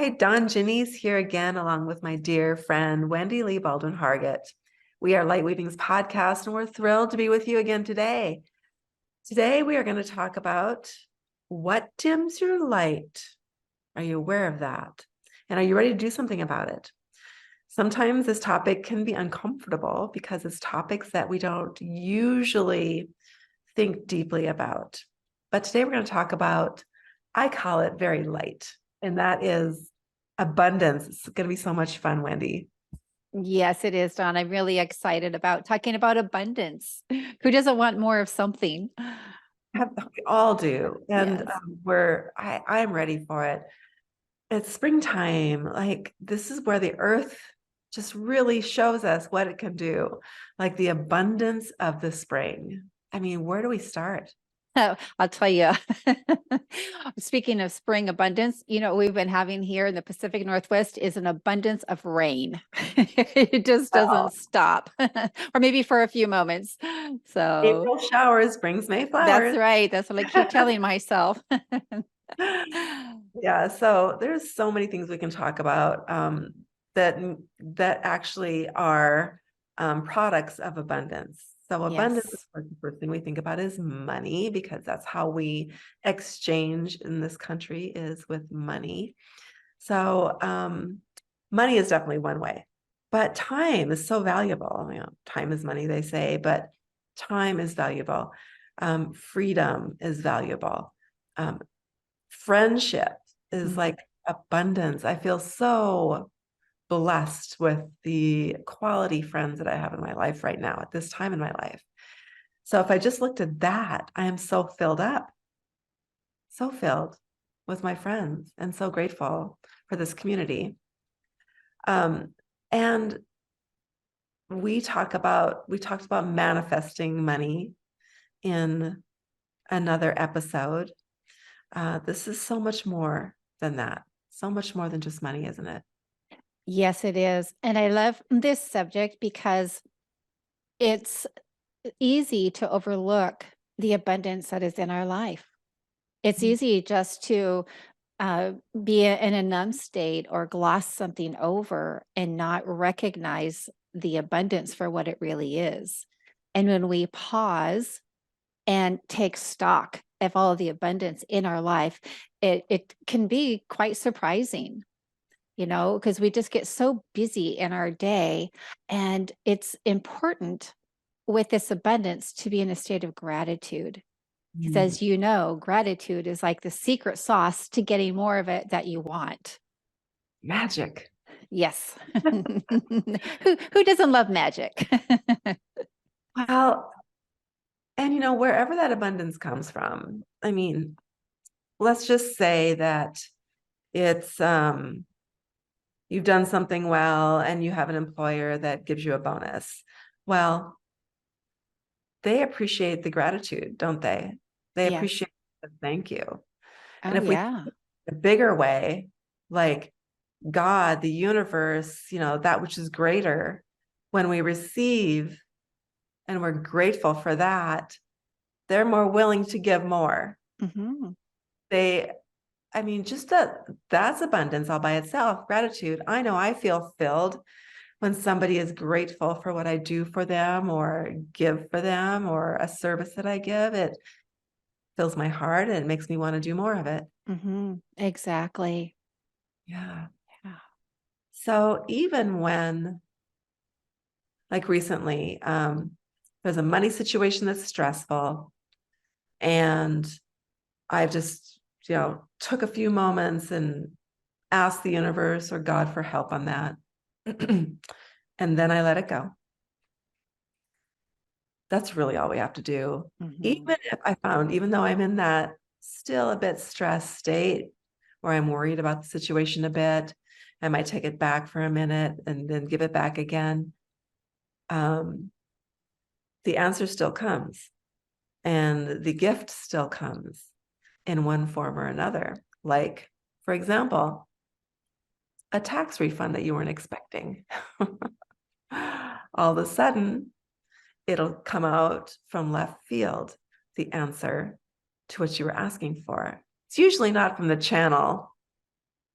Hi, Don Janice here again, along with my dear friend, Wendy Lee Baldwin Hargett. We are Lightweavings podcast, and we're thrilled to be with you again today. Today, we are going to talk about what dims your light. Are you aware of that? And are you ready to do something about it? Sometimes this topic can be uncomfortable because it's topics that we don't usually think deeply about. But today we're going to talk about, I call it very light, and that is abundance. It's going to be so much fun, Wendy. Yes, it is, Dawn. I'm really excited about talking about abundance. Who doesn't want more of something? We all do. And Yes. I'm ready for it. It's springtime. Like, this is where the earth just really shows us what it can do, like the abundance of the spring. I mean, where do we start? I'll tell you, speaking of spring abundance, we've been having here in the Pacific Northwest is an abundance of rain. It just Well, doesn't stop, or maybe for a few moments. So April showers brings May that's flowers. right. That's what I keep telling myself. Yeah, so there's so many things we can talk about that actually are products of abundance. So abundance, of Yes. course, the first thing we think about is money, because that's how we exchange in this country, is with money. So money is definitely one way, but time is so valuable. Time is money, they say, but time is valuable. Freedom is valuable. Um, Friendship is like abundance. I feel so blessed with the quality friends that I have in my life right now at this time in my life. So if I just looked at that, I am so filled up, so filled with my friends, and so grateful for this community. And we talked about manifesting money in another episode. This is so much more than that. So much more than just money, isn't it? Yes, it is. And I love this subject because it's easy to overlook the abundance that is in our life. It's easy just to be in a numb state or gloss something over and not recognize the abundance for what it really is. And when we pause and take stock of all of the abundance in our life, it can be quite surprising, because we just get so busy in our day. And it's important with this abundance to be in a state of gratitude. Because Mm. as you know, gratitude is like the secret sauce to getting more of it that you want. Magic. Yes. Who doesn't love magic? Well, and wherever that abundance comes from, I mean, let's just say that it's you've done something well and you have an employer that gives you a bonus. Well, they appreciate the gratitude, don't they? They Yes. appreciate the thank you. And Oh, if we yeah. a bigger way, like God, the universe, that which is greater, when we receive and we're grateful for that, they're more willing to give more. Hmm. They, I mean, just that's abundance all by itself. Gratitude. I know I feel filled when somebody is grateful for what I do for them or give for them or a service that I give. It fills my heart and it makes me want to do more of it. Exactly. Yeah. Yeah. So even when, like recently, there's a money situation that's stressful, and I've just, took a few moments and asked the universe or God for help on that. And then I let it go. That's really all we have to do. Hmm. Even if I found, even though I'm in that still a bit stressed state where I'm worried about the situation a bit, I might take it back for a minute and then give it back again. Um, the answer still comes, and the gift still comes in one form or another. Like, for example, a tax refund that you weren't expecting. All of a sudden, it'll come out from left field, the answer to what you were asking for. It's usually not from the channel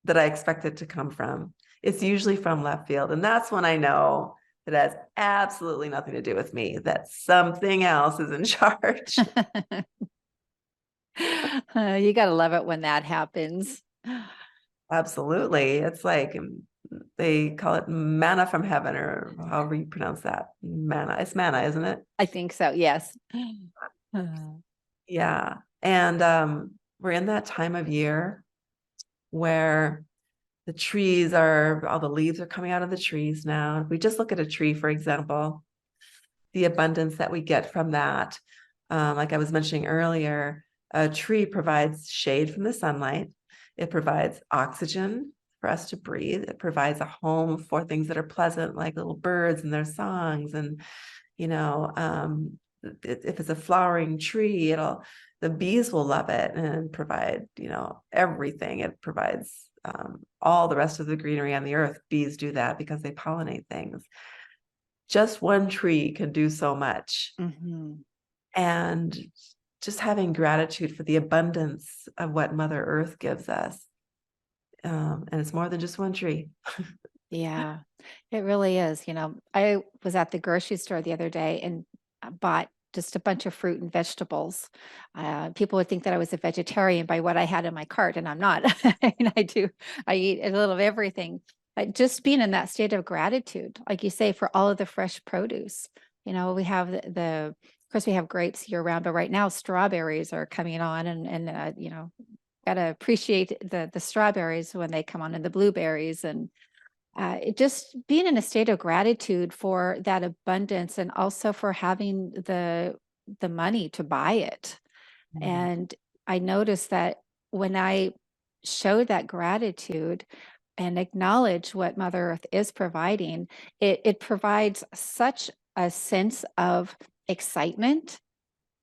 that I expect it to come from. It's usually from left field. And that's when I know that has absolutely nothing to do with me, that something else is in charge. You got to love it when that happens. Absolutely. It's like they call it manna from heaven, or however you pronounce that. Manna. It's manna, isn't it? I think so. Yes. Yeah. And we're in that time of year where the trees are, all the leaves are coming out of the trees now. If we just look at a tree, for example, the abundance that we get from that, like I was mentioning earlier, a tree provides shade from the sunlight. It provides oxygen for us to breathe. It provides a home for things that are pleasant, like little birds and their songs. And, you know, if it's a flowering tree, the bees will love it and provide, you know, everything. It provides all the rest of the greenery on the earth. Bees do that because they pollinate things. Just one tree can do so much. Mm-hmm. And just having gratitude for the abundance of what Mother Earth gives us. And it's more than just one tree. Yeah, it really is. You know, I was at the grocery store the other day and bought just a bunch of fruit and vegetables. People would think that I was a vegetarian by what I had in my cart, and I'm not. And I eat a little of everything. But just being in that state of gratitude, like you say, for all of the fresh produce. You know, we have of course, we have grapes year round, but right now strawberries are coming on, and you know, gotta appreciate the strawberries when they come on, and the blueberries, and just being in a state of gratitude for that abundance, and also for having the money to buy it. Mhm. And I noticed that when I show that gratitude and acknowledge what Mother Earth is providing, it provides such a sense of excitement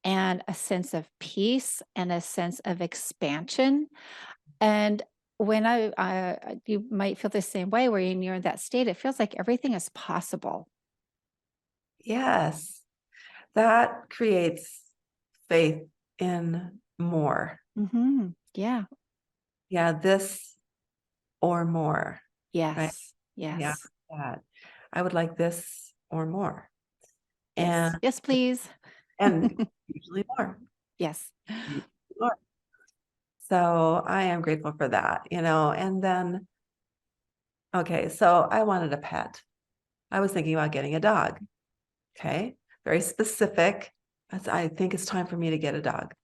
and a sense of peace and a sense of expansion. And when you might feel the same way where you're in that state, it feels like everything is possible. Yes, that creates faith in more. Hmm. Yeah. Yeah, this or more, right? Yes. Yeah, Yes. that. I would like this or more. Yes. And Yes, please. usually more. Yes. Usually more. So I am grateful for that, you know, and then, okay, so I wanted a pet. I was thinking about getting a dog. Okay, very specific. I think it's time for me to get a dog.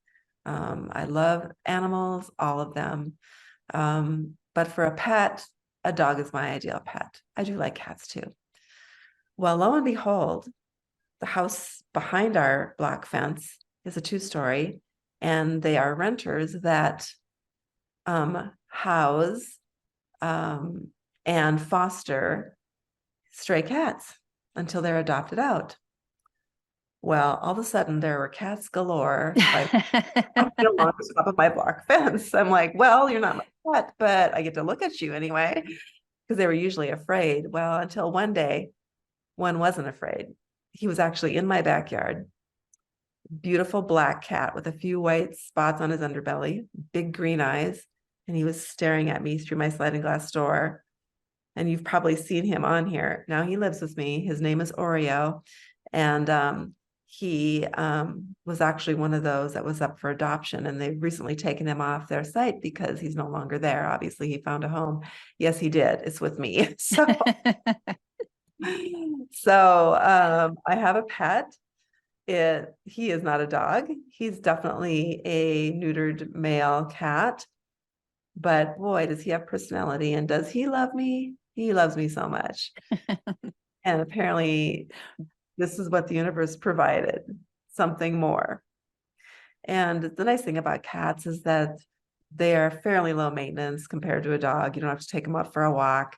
I love animals, all of them. But for a pet, a dog is my ideal pet. I do like cats too. Well, lo and behold, the house behind our block fence is a 2-story, and they are renters that house um, and foster stray cats until they're adopted out. Well, all of a sudden there were cats galore by along the top of my block fence. I'm like, well, you're not my pet, but I get to look at you anyway, because they were usually afraid. Well, until one day, one wasn't afraid. He was actually in my backyard. Beautiful black cat with a few white spots on his underbelly, big green eyes, and he was staring at me through my sliding glass door. And you've probably seen him on here. Now he lives with me. His name is Oreo. And he was actually one of those that was up for adoption. And they've recently taken him off their site because he's no longer there. Obviously, he found a home. Yes, he did. It's with me. So I have a pet. He is not a dog. He's definitely a neutered male cat. But boy, does he have personality, and does he love me? He loves me so much. And apparently, this is what the universe provided, something more. And the nice thing about cats is that they are fairly low maintenance compared to a dog. You don't have to take him out for a walk.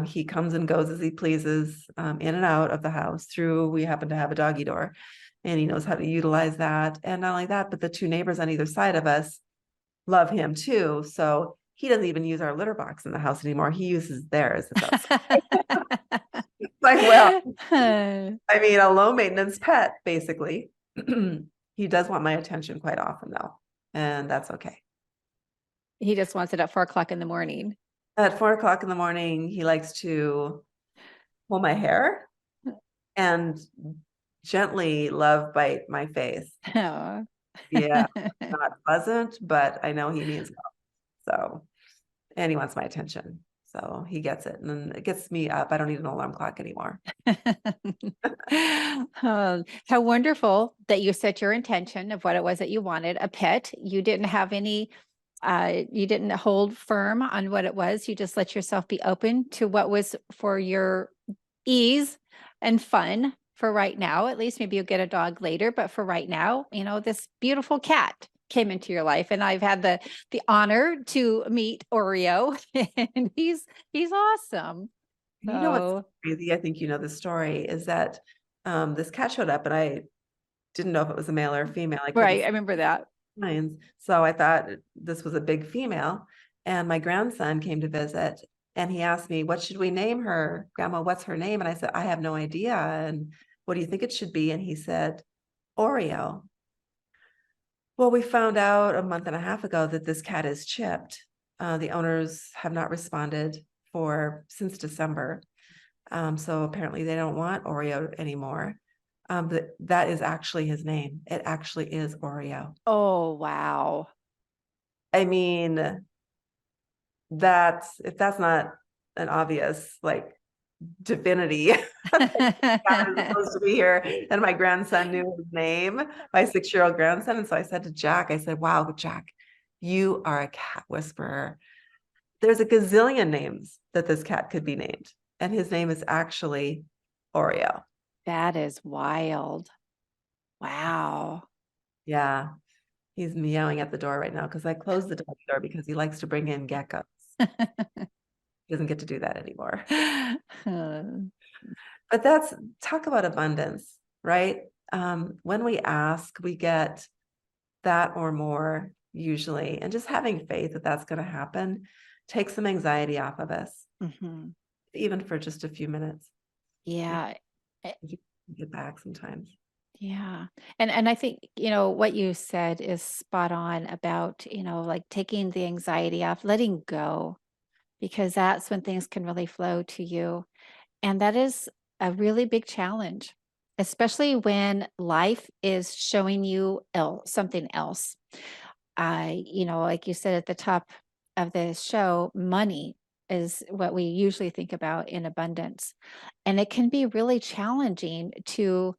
He comes and goes as he pleases, in and out of the house we happen to have a doggy door, and he knows how to utilize that. And not only that, but the 2 neighbors on either side of us love him too. So he doesn't even use our litter box in the house anymore. He uses theirs. Like, well, I mean, a low maintenance pet, basically. He does want my attention quite often, though, and that's okay. He just wants it at 4 o'clock in the morning. At 4 o'clock in the morning, he likes to pull my hair and gently love bite my face. Oh. Yeah, not pleasant, but I know he means well. So, and he wants my attention. So he gets it. And then it gets me up. I don't need an alarm clock anymore. How wonderful that you set your intention of what it was that you wanted, a pet. You didn't have any, you didn't hold firm on what it was. You just let yourself be open to what was for your ease and fun for right now. At least maybe you'll get a dog later, but for right now, this beautiful cat came into your life, and I've had the honor to meet Oreo, and he's awesome. You know what's So crazy? I think you know the story is that this cat showed up and I didn't know if it was a male or a female. I couldn't right, I remember that. signs. So I thought this was a big female. And my grandson came to visit and he asked me, what should we name her? Grandma, what's her name? And I said, I have no idea. And what do you think it should be? And he said, Oreo. Well, we found out a month and a half ago that this cat is chipped. The owners have not responded since December. So apparently they don't want Oreo anymore. But that is actually his name. It actually is Oreo. Oh, wow. I mean, if that's not an obvious like divinity, God is supposed to be here. And my grandson knew his name, my 6-year-old grandson. And so I said to Jack, I said, wow, Jack, you are a cat whisperer. There's a gazillion names that this cat could be named. And his name is actually Oreo. That is wild. Wow. Yeah. He's meowing at the door right now because I closed the door because he likes to bring in geckos. He doesn't get to do that anymore. But talk about abundance, right? When we ask, we get that or more usually, and just having faith that that's going to happen takes some anxiety off of us, Mhm. even for just a few minutes. Yeah. You get back sometimes. Yeah. And I think, what you said is spot on about, like taking the anxiety off, letting go, because that's when things can really flow to you. And that is a really big challenge, especially when life is showing you something else. Like you said at the top of the show, money is what we usually think about in abundance. And it can be really challenging to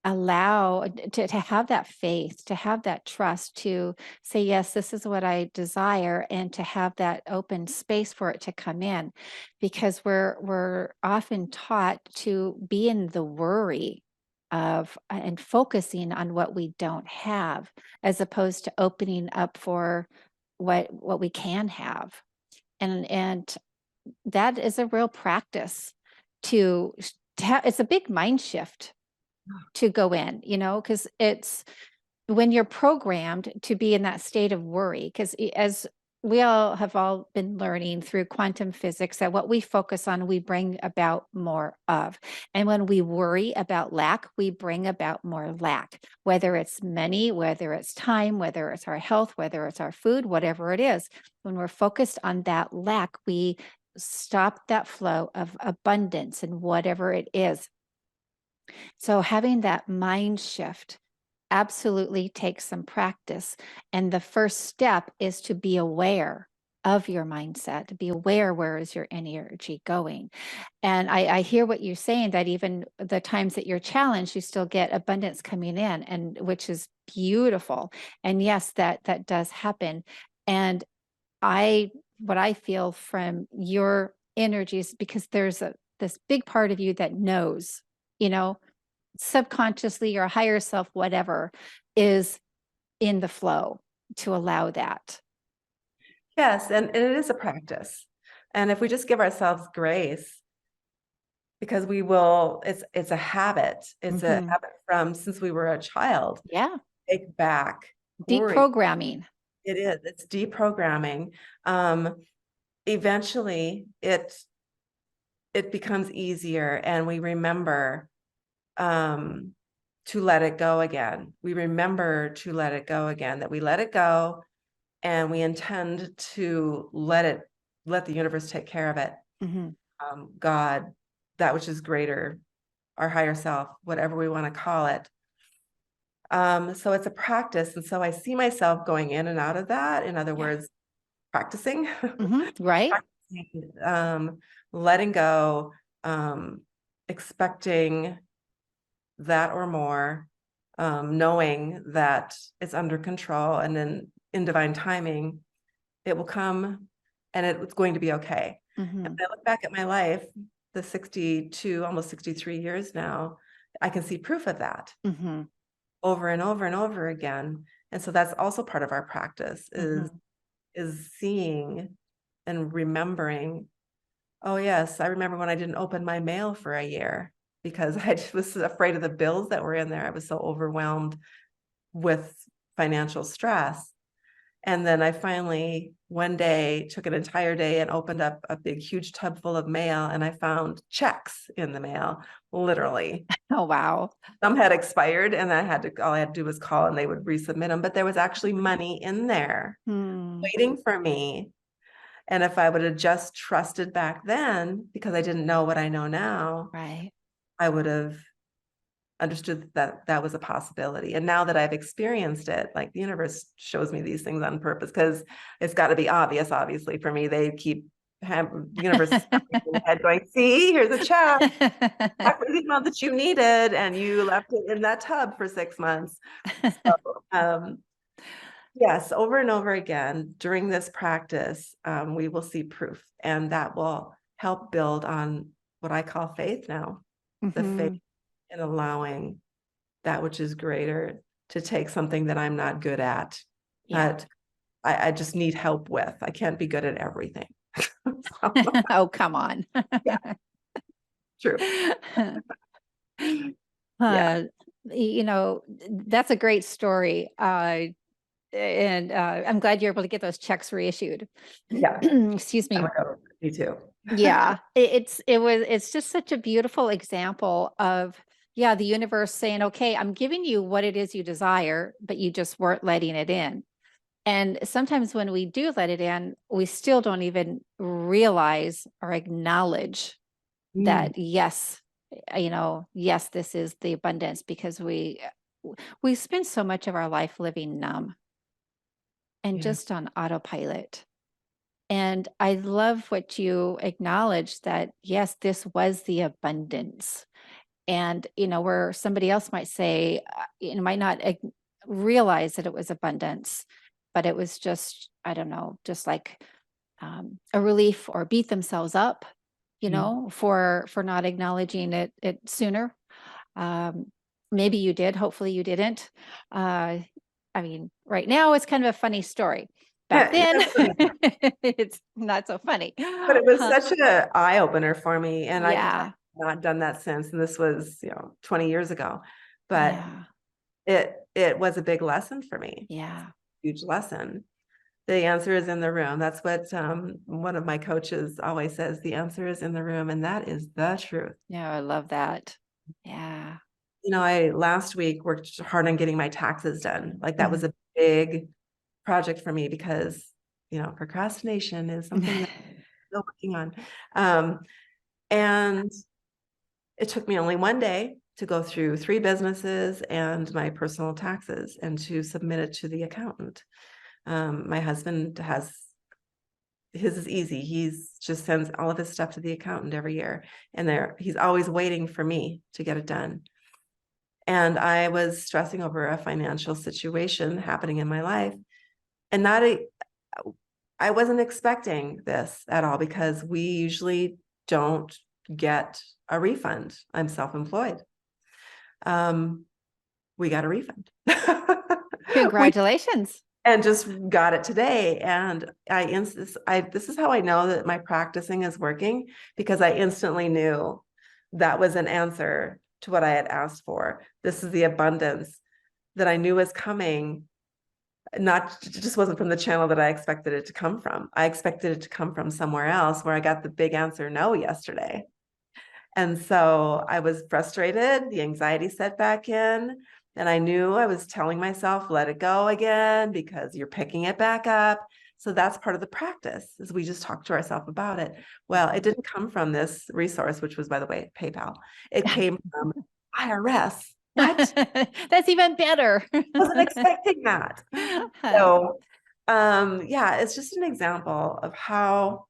allow to have that faith, to have that trust, to say yes, this is what I desire, and to have that open space for it to come in, because we're often taught to be in the worry of and focusing on what we don't have, as opposed to opening up for what we can have. And that is a real practice to have. It's a big mind shift to go in, because it's when you're programmed to be in that state of worry, because as we all been learning through quantum physics, that what we focus on, we bring about more of. And when we worry about lack, we bring about more lack, whether it's money, whether it's time, whether it's our health, whether it's our food, whatever it is. When we're focused on that lack, we stop that flow of abundance and whatever it is. So having that mind shift absolutely takes some practice. And the first step is to be aware of your mindset, to be aware where is your energy going. And I hear what you're saying, that even the times that you're challenged, you still get abundance coming in, and which is beautiful. And yes, that does happen. And what I feel from your energies, because there's this big part of you that knows, you know, subconsciously, your higher self, whatever, is in the flow to allow that. Yes, and it is a practice. And if we just give ourselves grace, because it's a habit. It's a Mhm. habit from since we were a child. Yeah. Take back worry. Deprogramming. It is. It's deprogramming. Eventually it becomes easier and we remember to let it go again. We remember to let it go again, that we let it go and we intend to let it let the universe take care of it. Mhm. God, that which is greater, our higher self, whatever we want to call it. So it's a practice. And so I see myself going in and out of that. In other Yeah. words, practicing, Right? letting go, expecting that or more, knowing that it's under control, and then in divine timing, it will come and it's going to be okay. And when Mhm. I look back at my life, the 62, almost 63 years now, I can see proof of that Mhm. over and over and over again. And so that's also part of our practice Mhm. is seeing and remembering, oh yes, I remember when I didn't open my mail for a year because I was afraid of the bills that were in there. I was so overwhelmed with financial stress. And then I finally one day took an entire day and opened up a big, huge tub full of mail, and I found checks in the mail, literally. Oh, wow. Some had expired, and all I had to do was call and they would resubmit them, but there was actually money in there Hmm. waiting for me. And if I would have just trusted back then, because I didn't know what I know now, Right. I would have understood that that was a possibility. And now that I've experienced it, like the universe shows me these things on purpose because it's got to be obvious, obviously, for me. They keep the universe is in my head going, see, here's a check. Check for the amount that you needed, and you left it in that tub for 6 months. So yes, over and over again during this practice, we will see proof, and that will help build on what I call faith now, the faith Mhm. in allowing that which is greater to take something that I'm not good at, Yeah. that I just need help with. I can't be good at everything. So, Oh, come on. yeah, true. Yeah, Uh, that's a great story. And I'm glad you're able to get those checks reissued. yeah. Excuse I me. would go. Me too. Yeah, it's just such a beautiful example of, yeah, the universe saying, okay, I'm giving you what it is you desire, but you just weren't letting it in. And sometimes when we do let it in, we still don't even realize or acknowledge Mm, that, yes, yes, this is the abundance, because we spend so much of our life living numb and yeah. just on autopilot. And I love what you acknowledged, that, yes, this was the abundance. And, where somebody else might say, might not realize that it was abundance, but it was just, I don't know, just like a relief, or beat themselves up, Mm. for not acknowledging it sooner. Um, Maybe you did. Hopefully you didn't. Uh, I mean, right now it's kind of a funny story. Back Yeah, then, that's funny. it's not so funny. But it was such an eye opener for me, and I've Yeah, not done that since. And this was, 20 years ago, but yeah, it was a big lesson for me, yeah, huge lesson. The answer is in the room. That's what one of my coaches always says. The answer is in the room, and that is the truth. yeah. I love that. Yeah. I last week worked hard on getting my taxes done. Like that was Mhm. a big project for me because, procrastination is something that I'm still working on. And it took me only one day to go through 3 businesses and my personal taxes and to submit it to the accountant. My husband has his is easy. He's just sends all of his stuff to the accountant every year, and he's always waiting for me to get it done. And I was stressing over a financial situation happening in my life, and I wasn't expecting this at all because we usually don't get a refund. I'm self-employed. We got a refund. We Congratulations. and just got it today. And this is how I know that my practicing is working, because I instantly knew that was an answer to what I had asked for. This is the abundance that I knew was coming. It just wasn't from the channel that I expected it to come from. I expected it to come from somewhere else, where I got the big answer no yesterday. And so I was frustrated, the anxiety set back in, and I knew I was telling myself, let it go again, because you're picking it back up. So that's part of the practice, is we just talk to ourselves about it. Well, it didn't come from this resource, which was, by the way, PayPal. It came from IRS. What? That's even better. Wasn't expecting that. So, yeah, it's just an example of how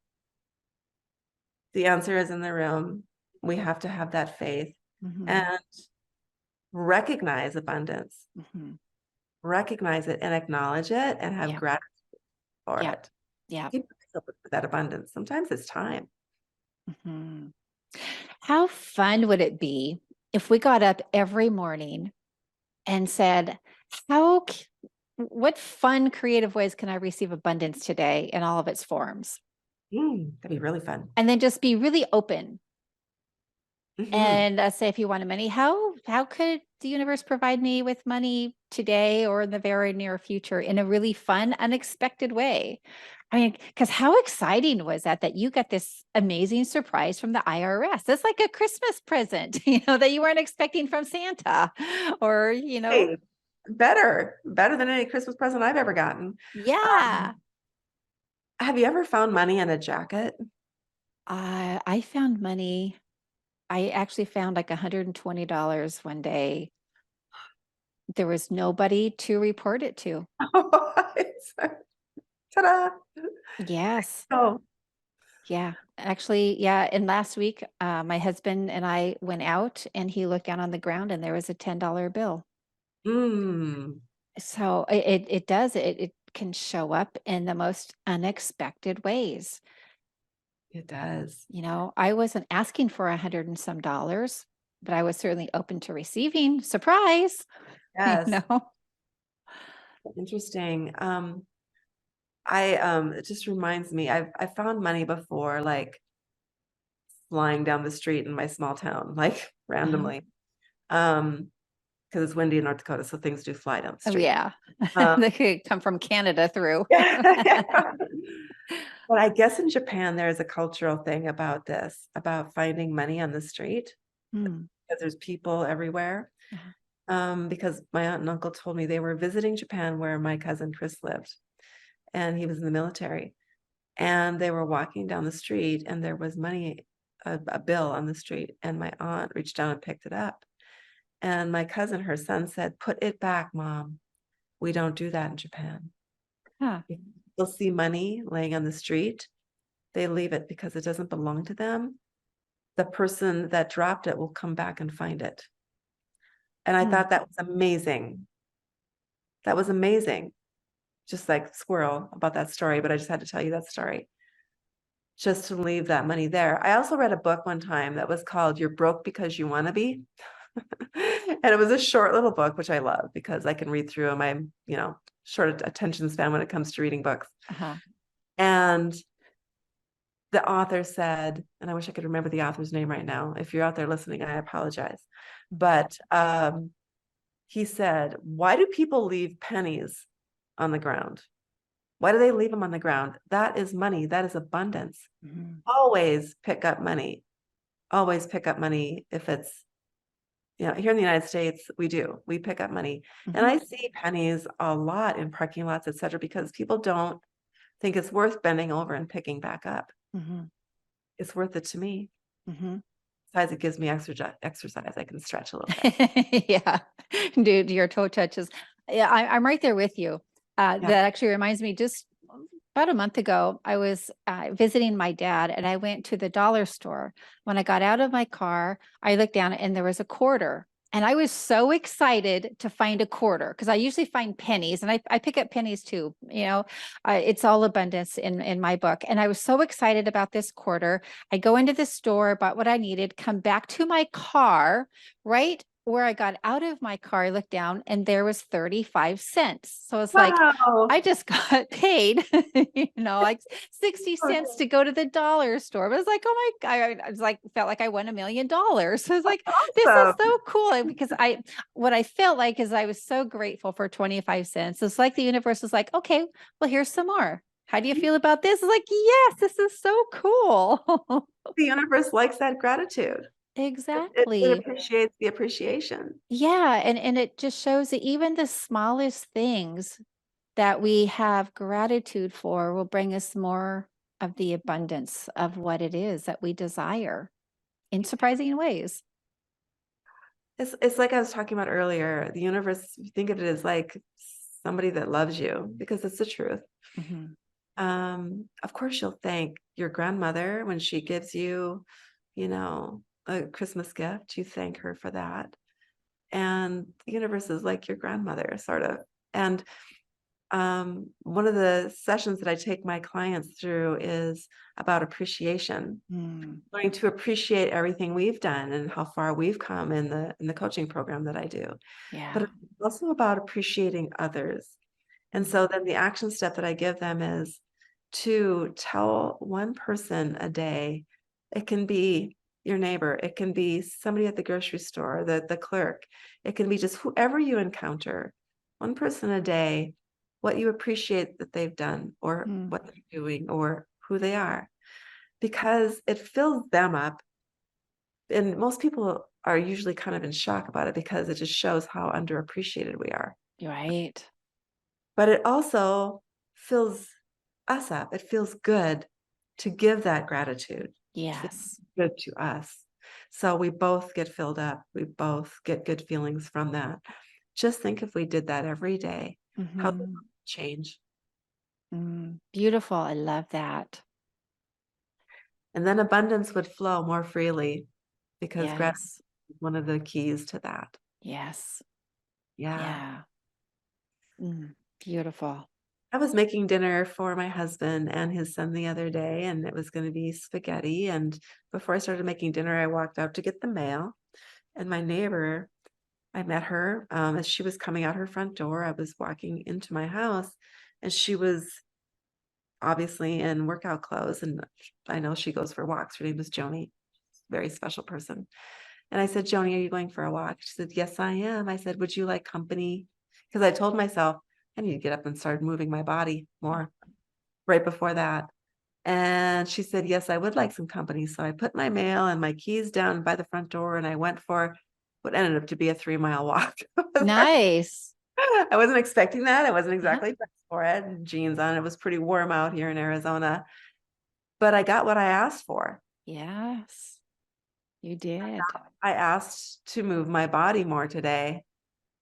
the answer is in the room. We have to have that faith and recognize abundance, recognize it and acknowledge it and have gratitude for it. Yeah. Keep up with that abundance. Sometimes it's time. How fun would it be if we got up every morning and said, what fun, creative ways can I receive abundance today in all of its forms? That'd be really fun. And then just be really open. And say, if you wanted money, how could the universe provide me with money today or in the very near future in a really fun, unexpected way? I mean, because how exciting was that you got this amazing surprise from the IRS? It's like a Christmas present, that you weren't expecting from Santa, or Hey, better than any Christmas present I've ever gotten. Yeah. Have you ever found money in a jacket? I found money. I actually found like $120 one day. There was nobody to report it to. Ta-da! Yes. Oh, Yeah. Actually, yeah. And last week, my husband and I went out and he looked down on the ground and there was a $10 bill. So it does, it can show up in the most unexpected ways. it does. I wasn't asking for $100 and some, but I was certainly open to receiving surprise. Yes. Interesting. It just reminds me, I found money before, like flying down the street in my small town, like randomly. Because it's windy in North Dakota, so things do fly down the Oh street. yeah. They could come from Canada through. But I guess in Japan, there is a cultural thing about this, about finding money on the street, because there's people everywhere. Because my aunt and uncle told me they were visiting Japan where my cousin Chris lived, and he was in the military. And they were walking down the street and there was money, a bill on the street, and my aunt reached down and picked it up. And my cousin, her son, said, "Put it back, Mom. We don't do that in Japan." If people see money laying on the street, they leave it because it doesn't belong to them. The person that dropped it will come back and find it. And I thought that was amazing. That was amazing. Just like squirrel about that story, but I just had to tell you that story. Just to leave that money there. I also read a book one time that was called "You're Broke Because You Want to Be." And it was a short little book, which I love because I can read through them. I'm, short attention span when it comes to reading books. And the author said, and I wish I could remember the author's name right now. If you're out there listening, I apologize. But he said, "Why do people leave pennies on the ground? Why do they leave them on the ground? That is money. That is abundance. Always pick up money. Always pick up money if it's, here in the United States, we pick up money." And I see pennies a lot in parking lots, etc., because people don't think it's worth bending over and picking back up. It's worth it to me. Besides, it gives me exercise. I can stretch a little bit. Yeah. Dude, your toe touches. Yeah, I'm right there with you. That actually reminds me, just about a month ago, I was visiting my dad and I went to the dollar store. When I got out of my car, I looked down and there was a quarter. And I was so excited to find a quarter because I usually find pennies and I pick up pennies too. It's all abundance in my book. And I was so excited about this quarter. I go into the store, bought what I needed, come back to my car, right where I got out of my car, I looked down and there was 35 cents. So it's like, I just got paid, like 60 cents to go to the dollar store. But it's like, oh my God, I was like, felt like I won $1 million. So I was like, this is so cool. Because what I felt like is I was so grateful for 25 cents. It's like the universe was like, okay, well, here's some more. How do you feel about this? It's like, yes, this is so cool. The universe likes that gratitude. Exactly. It appreciates the appreciation. Yeah. And it just shows that even the smallest things that we have gratitude for will bring us more of the abundance of what it is that we desire in surprising ways. It's like I was talking about earlier, the universe, you think of it as like somebody that loves you because it's the truth. Mhm. Of course, you'll thank your grandmother when she gives you, a Christmas gift. You thank her for that. And the universe is like your grandmother, sort of. And one of the sessions that I take my clients through is about appreciation, Mm. learning to appreciate everything we've done and how far we've come in the coaching program that I do. But Yeah. it's also about appreciating others. And Mm. so then the action step that I give them is to tell one person a day. It can be your neighbor, it can be somebody at the grocery store, the clerk, it can be just whoever you encounter, one person a day, what you appreciate that they've done or Mm. what they're doing or who they are, because it fills them up. And most people are usually kind of in shock about it because it just shows how underappreciated we are. You're right. But it also fills us up. It feels good to give that gratitude. It feels Yes. good to us. So we both get filled up. We both get good feelings from that. Just think if we did that every day, how the world Mhm. would change. Beautiful. I love that. And then abundance would flow more freely because gratitude Yes. is one of the keys to that. Yes. Yeah. Yeah. Beautiful. I was making dinner for my husband and his son the other day, and it was going to be spaghetti. And before I started making dinner, I walked out to get the mail. And my neighbor, I met her as she was coming out her front door. I was walking into my house, and she was obviously in workout clothes. And I know she goes for walks. Her name is Joni, very special person. And I said, Joni, are you going for a walk? She said, yes, I am. I said, would you like company? Because I told myself I need to get up and start moving my body more right before that. And she said, yes, I would like some company. So I put my mail and my keys down by the front door and I went for what ended up to be a 3-mile walk. Nice. I wasn't expecting that. I wasn't Uh-huh. exactly dressed for it. Jeans on. It was pretty warm out here in Arizona, but I got what I asked for. Yes, you did. I asked to move my body more today,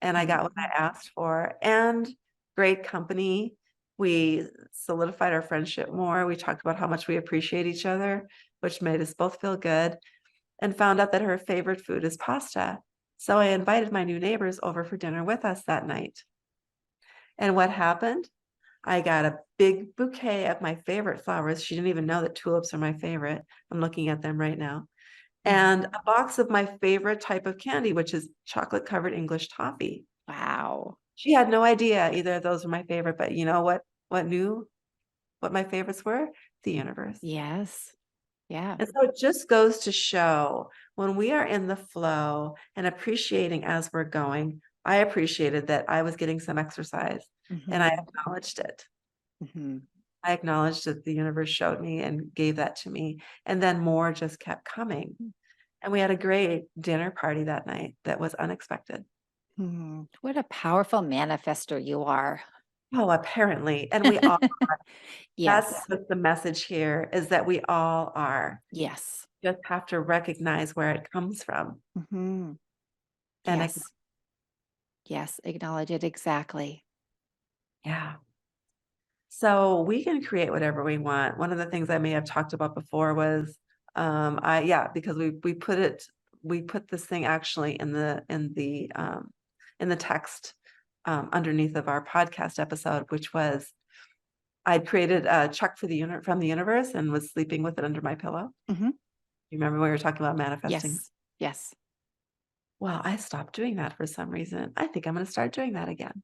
and I got what I Mhm. asked for. And great company. We solidified our friendship more. We talked about how much we appreciate each other, which made us both feel good, and found out that her favorite food is pasta. So I invited my new neighbors over for dinner with us that night. And what happened? I got a big bouquet of my favorite flowers. She didn't even know that tulips are my favorite. I'm looking at them right now. Mhm. And a box of my favorite type of candy, which is chocolate covered English toffee. Wow. She had no idea either of those were my favorite, but you know what knew what my favorites were? The universe. Yes. Yeah. And so it just goes to show when we are in the flow and appreciating as we're going. I appreciated that I was getting some exercise and I Mhm. acknowledged it. Mhm. I acknowledged that the universe showed me and gave that to me. And then more just kept coming. And we had a great dinner party that night that was unexpected. What a powerful manifester you are. Oh, apparently. And we all, that's Yes. the message here is that we all are. Yes. Just have to recognize where it comes from. Mhm. And Yes. Yes. Acknowledge it exactly. yeah. So we can create whatever we want. One of the things I may have talked about before was because we put this thing actually in the text underneath of our podcast episode, which was I created a check for the unit from the universe and was sleeping with it under my pillow. Mhm. You remember when we were talking about manifesting? Yes. Yes. Well, I stopped doing that for some reason. I think I'm going to start doing that again.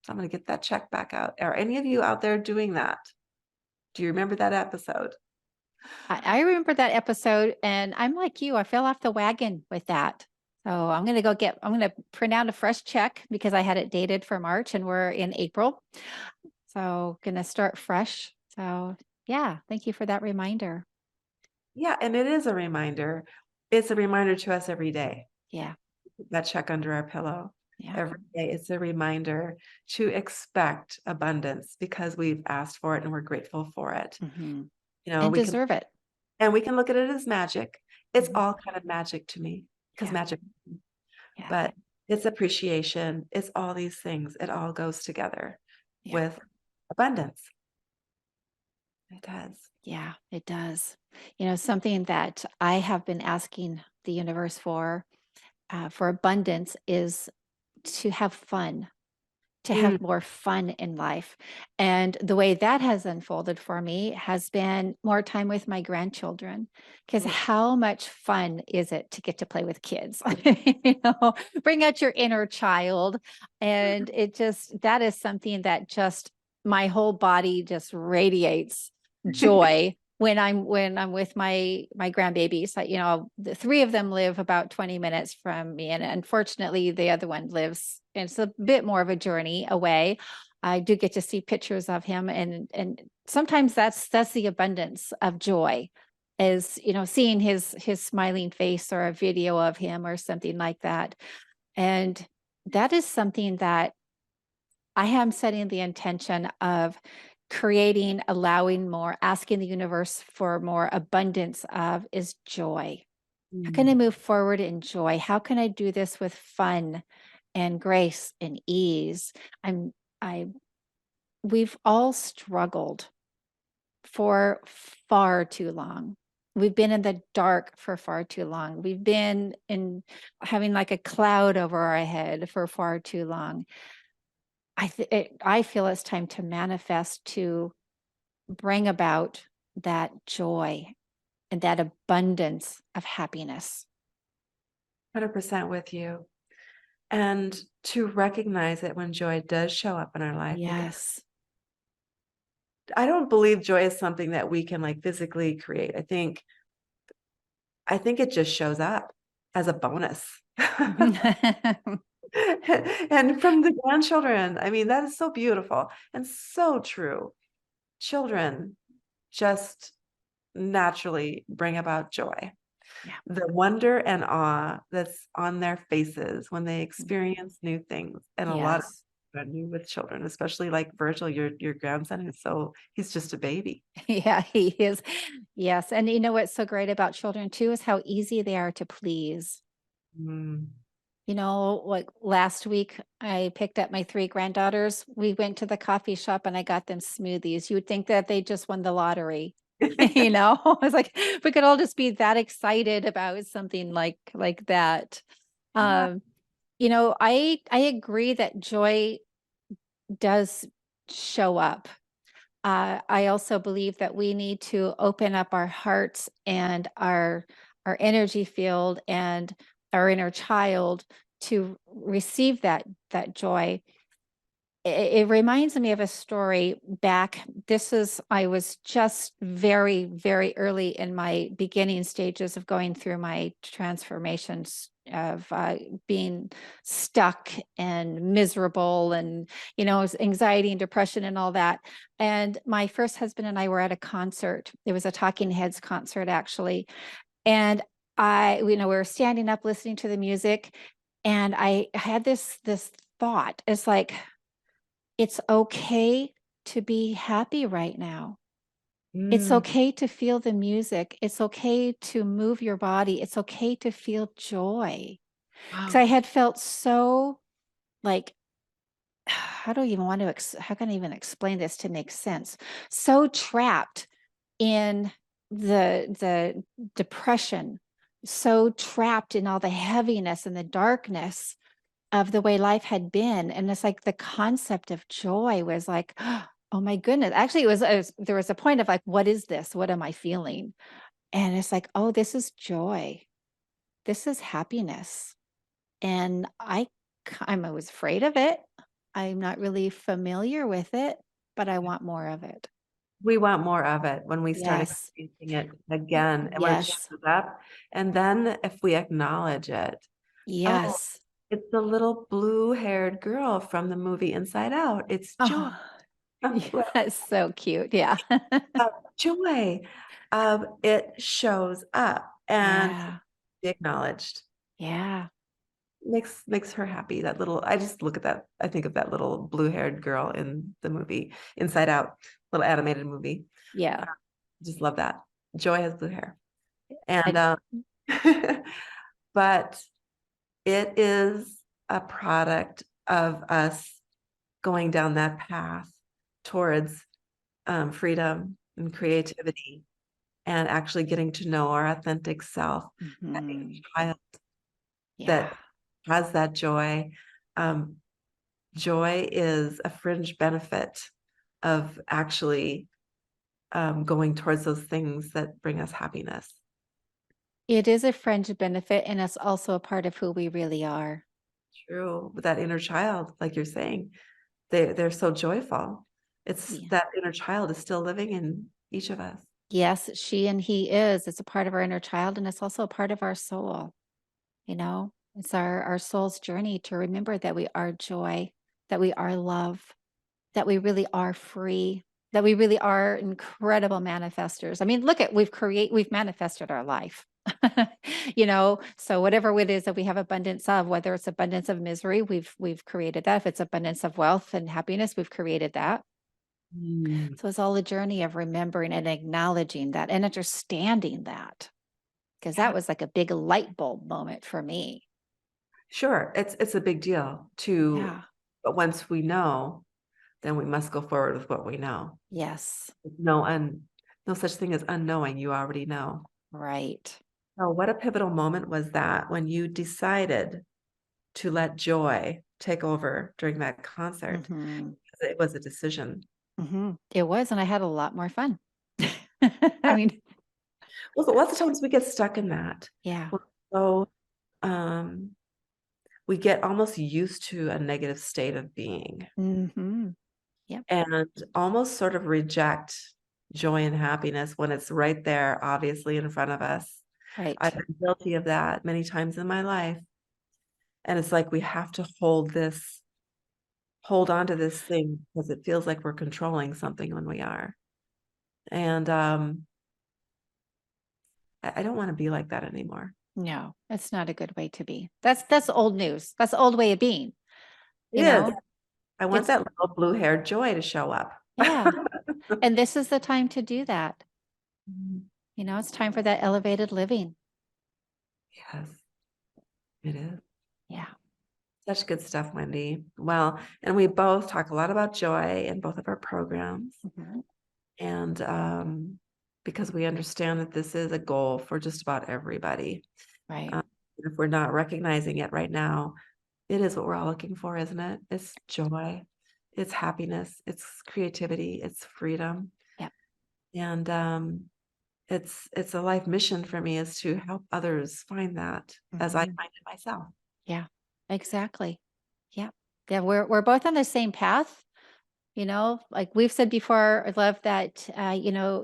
So I'm going to get that check back out. Are any of you out there doing that? Do you remember that episode? I remember that episode, and I'm like you, I fell off the wagon with that. So I'm gonna print out a fresh check because I had it dated for March and we're in April. So gonna start fresh. So yeah, thank you for that reminder. Yeah, and it is a reminder. It's a reminder to us every day. Yeah. That check under our pillow. Yeah. every day. It's a reminder to expect abundance because we've asked for it and we're grateful for it. Mhm. You know, And we can deserve it. look at it as magic. It's Mhm. all kind of magic to me because Yeah. magic, Yeah. but it's appreciation. It's all these things. It all goes together Yeah. with abundance. It does. Yeah, it does. Something that I have been asking the universe for abundance is to have fun, to Mm, have more fun in life. And the way that has unfolded for me has been more time with my grandchildren. Because mm. how much fun is it to get to play with kids? Bring out your inner child. And that is something that just my whole body just radiates joy when I'm with my grandbabies. The three of them live about 20 minutes from me, and unfortunately the other one lives, it's a bit more of a journey away. I do get to see pictures of him, and sometimes that's the abundance of joy, is seeing his smiling face or a video of him or something like that. And that is something that I am setting the intention of creating, allowing more, asking the universe for more abundance of, is joy. How can I Mm. move forward in joy? How can I do this with fun and grace and ease? I'm I We've all struggled for far too long. We've been in the dark for far too long. We've been in having like a cloud over our head for far too long. I feel it's time to manifest, to bring about that joy and that abundance of happiness. 100% with you. And to recognize it when joy does show up in our life, because Yes. I don't believe joy is something that we can like physically create. I think it just shows up as a bonus. And from the grandchildren, I mean, that is so beautiful and so true. Children just naturally bring about joy. Yeah. The wonder and awe that's on their faces when they Mm. experience new things, and a lot of Yes. that new with children, especially like Virgil, your grandson is he's just a baby. Yeah, he is. Yes. And what's so great about children too is how easy they are to please. Mm. Like last week, I picked up my three granddaughters. We went to the coffee shop and I got them smoothies. You would think that they just won the lottery. I was like, we could all just be that excited about something like that. Yeah, Um, I agree that joy does show up. I also believe that we need to open up our hearts and our energy field and our inner child to receive that joy. It reminds me of a story back. I was just very, very early in my beginning stages of going through my transformations of being stuck and miserable, and, anxiety and depression and all that. And my first husband and I were at a concert. It was a Talking Heads concert, actually. And we were standing up listening to the music. And I had this thought. It's like, it's okay to be happy right now. It's mm, okay to feel the music. It's okay to move your body. It's okay to feel joy. Because I wow. had felt so like, how do I even want to, how can I even explain this to make sense? So trapped in the depression, so trapped in all the heaviness and the darkness of the way life had been. And it's like the concept of joy was like, oh my goodness. Actually, there was a point of like, what is this? What am I feeling? And it's like, oh, this is joy. This is happiness. And I was afraid of it. I'm not really familiar with it, but I want more of it. We want more of it when we start Yes. experiencing it again and when it Yes. shows up. And then if we acknowledge it, oh, Yes. it's the little blue-haired girl from the movie Inside Out. It's joy. Oh, yeah, so cute. Yeah. Uh, joy. It shows up and Yeah. be acknowledged. Yeah. makes her happy. That little, I just look at that, I think of that little blue-haired girl in the movie Inside Out, little animated movie. Yeah. Just love that. Joy has blue hair. And I, but it is a product of us going down that path towards freedom and creativity and actually getting to know our authentic self, that inner Mhm. child Yeah. that has that joy. Um, Joy is a fringe benefit of actually going towards those things that bring us happiness. It is a fringe benefit, and it's also a part of who we really are. True, with that inner child, like you're saying, they're so joyful. It's Yeah. that inner child is still living in each of us. Yes, she and he is. It's a part of our inner child, and it's also a part of our soul. You know, it's our soul's journey to remember that we are joy, that we are love, that we really are free, that we really are incredible manifestors. I mean, look at we've manifested our life. So whatever it is that we have abundance of, whether it's abundance of misery, we've created that. If it's abundance of wealth and happiness, we've created that. Mm, So it's all a journey of remembering and acknowledging that and understanding that, because that yeah, was like a big light bulb moment for me. sure. It's a big deal to, Yeah. but once we know, then we must go forward with what we know. Yes. No, no such thing as unknowing. You already know. Right. So, what a pivotal moment was that when you decided to let joy take over during that concert? Hmm. It was a decision. It was, and I had a lot more fun. I mean, Well, lots of times we get stuck in that. yeah. So, um, we get almost used to a negative state of being Hmm. Yep. and almost sort of reject joy and happiness when it's right there, obviously in front of us. I've Right. been guilty of that many times in my life. And it's like we have to hold on to this thing because it feels like we're controlling something when we are. And I don't want to be like that anymore. No, it's not a good way to be. That's old news. That's the old way of being, It you is. know? I want It's that little blue-haired joy to show up. yeah. And this is the time to do that. Mhm. It's time for that elevated living. Yes, it is. Yeah. Such good stuff, Wendy. Well, and we both talk a lot about joy in both of our programs. Mhm. And because we understand that this is a goal for just about everybody. Right. Um, if we're not recognizing it right now, it is what we're all looking for, isn't it? It's joy, it's happiness, it's creativity, it's freedom. Yeah. And it's a life mission for me is to help others find that as I Mhm. find it myself. Yeah. Exactly. Yeah. Yeah. We're both on the same path. Like we've said before, I love that,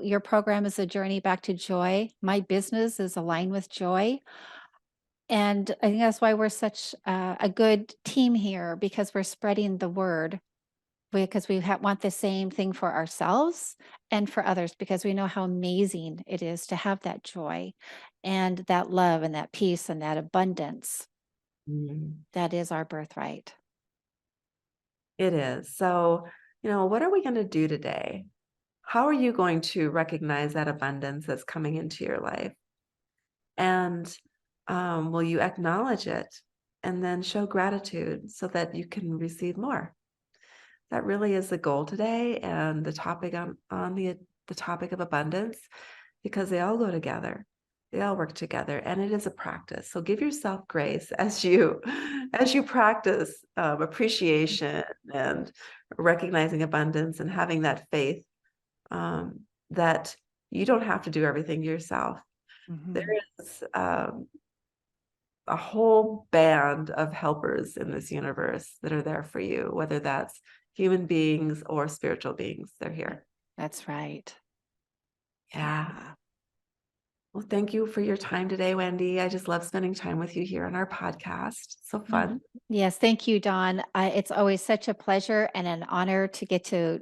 your program is a journey back to joy. My business is aligned with joy. And I think that's why we're such a good team here because we're spreading the word because want the same thing for ourselves and for others because we know how amazing it is to have that joy and that love and that peace and that abundance. Mm, That is our birthright. it is. So, what are we going to do today? How are you going to recognize that abundance that's coming into your life? And will you acknowledge it and then show gratitude so that you can receive more? That really is the goal today and the topic on the topic of abundance because they all go together. They all work together and it is a practice. So give yourself grace as you practice appreciation and recognizing abundance and having that faith um, that you don't have to do everything yourself. There Mhm. is a whole band of helpers in this universe that are there for you, whether that's human beings or spiritual beings. They're Yeah, here. that's right. Yeah. Yeah. Well, thank you for your time today, Wendy. I just love spending time with you here on our podcast. So fun. Yes, thank you, Dawn. It's always such a pleasure and an honor to get to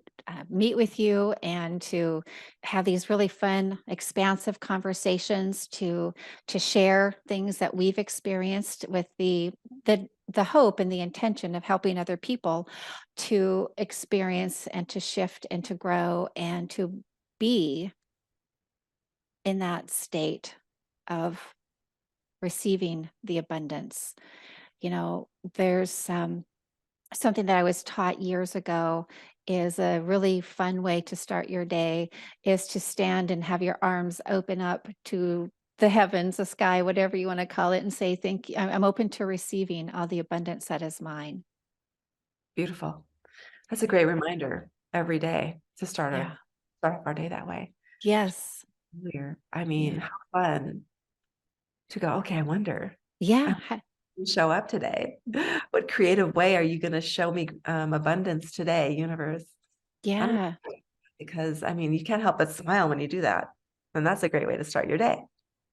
meet with you and to have these really fun, expansive conversations to share things that we've experienced with the hope and the intention of helping other people to experience and to shift and to grow and to be in that state of receiving the abundance. There's something that I was taught years ago is a really fun way to start your day is to stand and have your arms open up to the heavens, the sky, whatever you want to call it, and say, thank you. I'm open to receiving all the abundance that is mine. Beautiful. That's a great reminder every day to start Yeah. off our day that way. Yes. Weird. I mean, Yeah. how fun to go, okay, I wonder. Yeah. Show up today. What creative way are you going to show me abundance today, universe? Yeah. Because I mean, you can't help but smile when you do that. And that's a great way to start your day.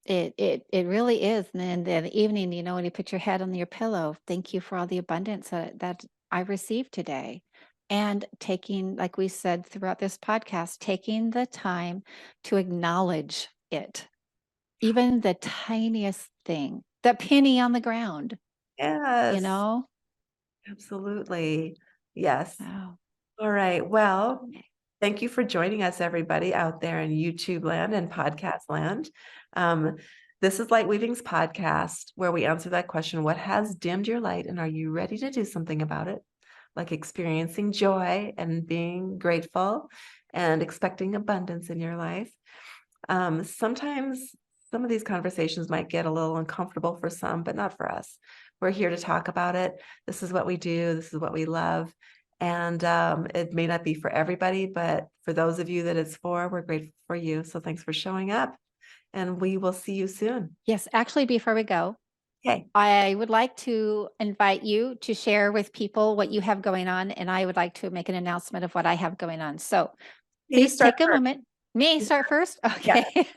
It really is. And then the evening, when you put your head on your pillow, thank you for all the abundance that I received today. And taking, like we said throughout this podcast, taking the time to acknowledge it, even the tiniest thing, the penny on the ground, Yes, absolutely. Yes. Oh, All right. Well, thank you for joining us, everybody out there in YouTube land and podcast land. This is Lightweavings podcast, where we answer that question, what has dimmed your light, and are you ready to do something about it? Like experiencing joy and being grateful and expecting abundance in your life. Sometimes some of these conversations might get a little uncomfortable for some, but not for us. We're here to talk about it. This is what we do. This is what we love. And it may not be for everybody, but for those of you that it's for, we're grateful for you. So thanks for showing up, and we will see you soon. yes. Actually, before we go, Okay. I would like to invite you to share with people what you have going on, and I would like to make an announcement of what I have going on. So You please start take a first. moment. Me You start first? Yeah. Okay.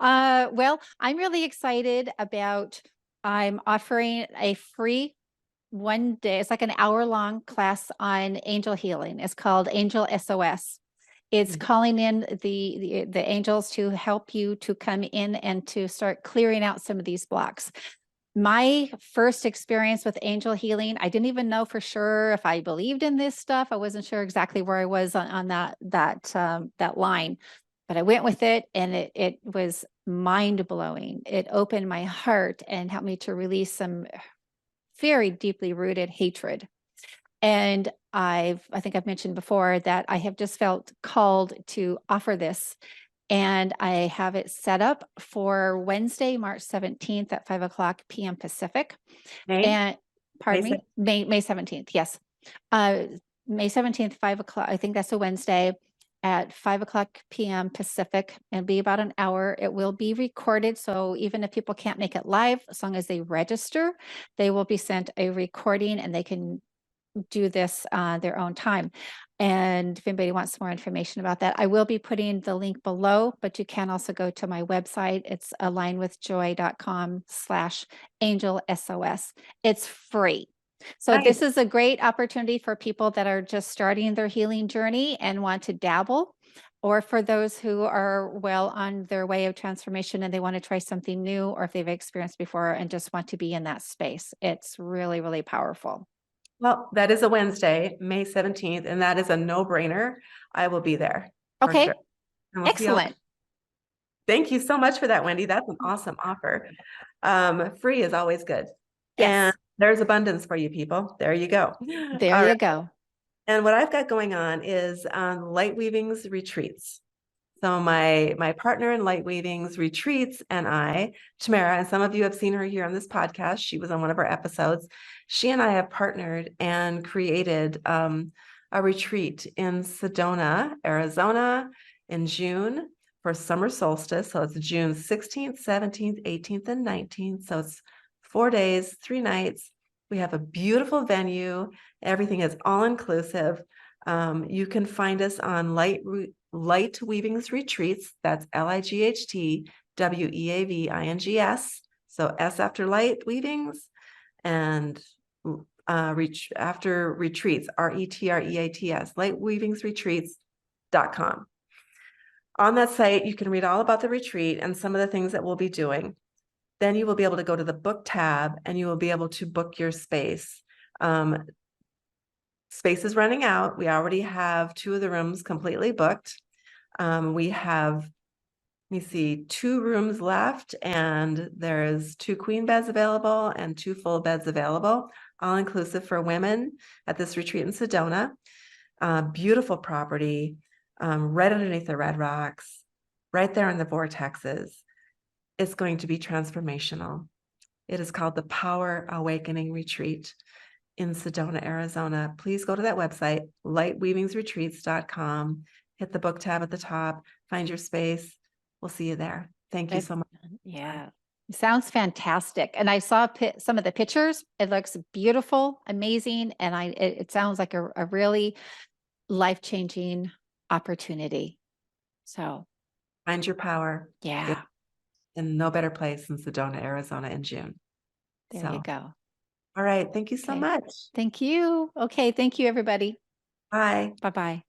Well, I'm really excited about I'm offering a free 1 day. It's like an hour-long class on angel healing. It's called Angel SOS. It's calling in the angels to help you to come in and to start clearing out some of these blocks. My first experience with angel healing, I didn't even know for sure if I believed in this stuff. I wasn't sure exactly where I was on that line, but I went with it, and it was mind blowing. It opened my heart and helped me to release some very deeply rooted hatred. And I think I've mentioned before that I have just felt called to offer this. And I have it set up for Wednesday, March 17th at 5 o'clock p.m. Pacific. May? And pardon May me, May 17th. Yes. Uh, May 17th, 5 o'clock. I think that's a Wednesday at 5 o'clock p.m. Pacific, and be about an hour. It will be recorded. So even if people can't make it live, as long as they register, they will be sent a recording and they can do this their own time. And if anybody wants more information about that, I will be putting the link below, but you can also go to my website. It's alignwithjoy.com/angel SOS. It's free. So Nice. this is a great opportunity for people that are just starting their healing journey and want to dabble, or for those who are well on their way of transformation and they want to try something new, or if they've experienced before and just want to be in that space. It's really, really powerful. Well, that is a Wednesday, May 17th, and that is a no-brainer. I will be there for Okay, sure. And we'll see y'all. excellent. Thank you so much for that, Wendy. That's an awesome offer. Free is always good. And Yes, there's abundance for you people. There you go. there All you right. go. And what I've got going on is Lightweavings retreats. So my partner in Lightweavings retreats and I, Tamara, and some of you have seen her here on this podcast. She was on one of our episodes. She and I have partnered and created a retreat in Sedona, Arizona in June for summer solstice. So it's June 16th, 17th, 18th, and 19th. So it's 4 days, 3 nights. We have a beautiful venue. Everything is all inclusive. You can find us on Lightweavings Retreats. That's Weavings. So S after Lightweavings, and after retreats, RETREATS, lightweavingsretreats.com. On that site, you can read all about the retreat and some of the things that we'll be doing. Then you will be able to go to the book tab and you will be able to book your space. Space is running out. We already have 2 of the rooms completely booked. We have, let me see, 2 rooms left, and there's 2 queen beds available and 2 full beds available, all inclusive for women at this retreat in Sedona. Beautiful property, right underneath the red rocks, right there in the vortexes. It's going to be transformational. It is called the Power Awakening Retreat in Sedona, Arizona. Please go to that website, lightweavingsretreats.com, hit the book tab at the top, find your space. We'll see you there. Thank you so much. Yeah. Sounds fantastic. And I saw some of the pictures. It looks beautiful, amazing. And it sounds like a really life-changing opportunity. So Find your power. yeah, In no better place than Sedona, Arizona in June. there you go. All right. Thank you so Okay. much. Thank you. Okay. Thank you, everybody. Bye. Bye-bye.